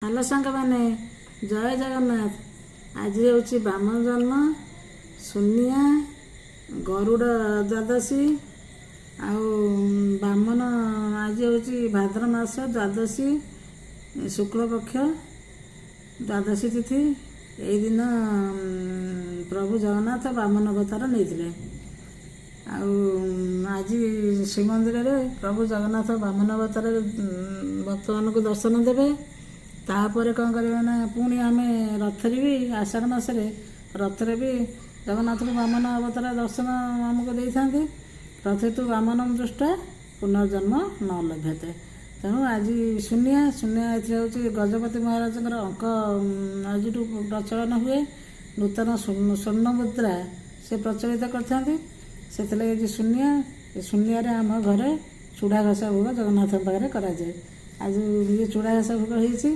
Hello ସାଙ୍ଗମାନେ, ଜୟ ଜଗନ୍ନାଥ। ଆଜି ହେଉଛି ବାମନ ଜନ୍ମ, ସୁନିଆ, ଗରୁଡ଼ ଦ୍ୱାଦଶୀ। ଆଉ ବାମନ ଆଜି ହେଉଛି ଭାଦ୍ର ମାସ ଦ୍ୱାଦଶୀ, ଶୁକ୍ଳପକ୍ଷ ଦ୍ୱାଦଶୀ ତିଥି। ଏଇ ଦିନ ପ୍ରଭୁ ଜଗନ୍ନାଥ ବାମନ ଅବତାର ନେଇଥିଲେ। ଆଉ ଆଜି ଶ୍ରୀମନ୍ଦିରରେ ପ୍ରଭୁ ଜଗନ୍ନାଥ ବାମନ ଅବତାରରେ ଭକ୍ତମାନଙ୍କୁ ଦର୍ଶନ ଦେବେ। ତାପରେ କ'ଣ କରିବା ନା, ପୁଣି ଆମେ ରଥରେ ବି ଆଷାଢ଼ ମାସରେ ରଥରେ ବି ଜଗନ୍ନାଥଙ୍କୁ ବାମନ ଅବତାର ଦର୍ଶନ ଆମକୁ ଦେଇଥାନ୍ତି। ରଥେତୁ ବାମନଂ ଦୃଷ୍ଟ୍ୱା ପୁନର୍ଜନ୍ମ ନ ଲଭ୍ୟତେ। ତେଣୁ ଆଜି ସୁନିଆ ଏଥିରେ ହେଉଛି ଗଜପତି ମହାରାଜଙ୍କର ଅଙ୍କ ଆଜିଠୁ ପ୍ରଚଳନ ହୁଏ। ନୂତନ ସ୍ୱର୍ଣ୍ଣ ମୁଦ୍ରା ସେ ପ୍ରଚଳିତ କରିଥାନ୍ତି। ସେଥିଲାଗି ଆଜି ସୁନିଆରେ ଆମ ଘରେ ଚୁଡ଼ା ଘଷା ଭୋଗ ଜଗନ୍ନାଥଙ୍କ ପାଖରେ କରାଯାଏ। ଆଜି ଚୁଡ଼ା ଘଷା ଭୋଗ ହେଇଛି।